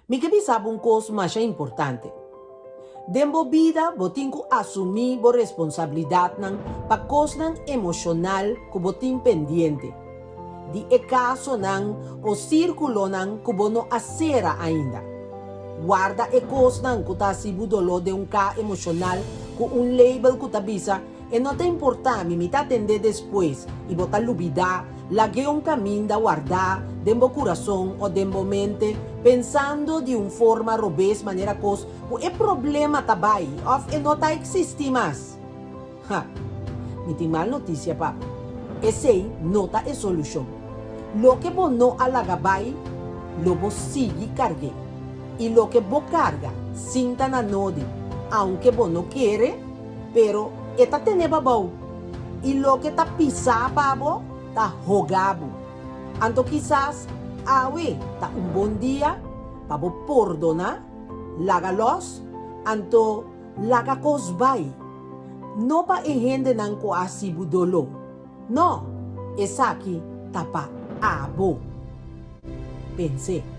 Mi que sabe un cosa más importante. Dembo vida, botin ku assumir bo responsabilidad ng pakos ng emosyonal ku botin pendiente. Di e caso ng o sirkulo ng kubono asera ainda. Guarda e cos ng kutasibudolo de un ka emocional ku un label kutabisa e no te importa mi mitad atender después y botar lubida, laghe un camin da guarda dembo corazón o dembo mente pensando de un forma robes manera cos ku e problema tabay of e no ta existi mas. Ha, miti mal noticia pa. Ese nota e solución. Lo que bo no alagabay, lo bo sigue cargue. Y lo que bo carga, sinta na nodi, aunque bo no quiere, pero eta teneba bo. Y lo que ta pisa pabo, ta jogabo. Anto quizás, awe, ta un bon día, pabo pordona, lagalos, anto lagakos bay. No pa ehende nang ko asibudolo. No, esaki tapa abo. Pensé.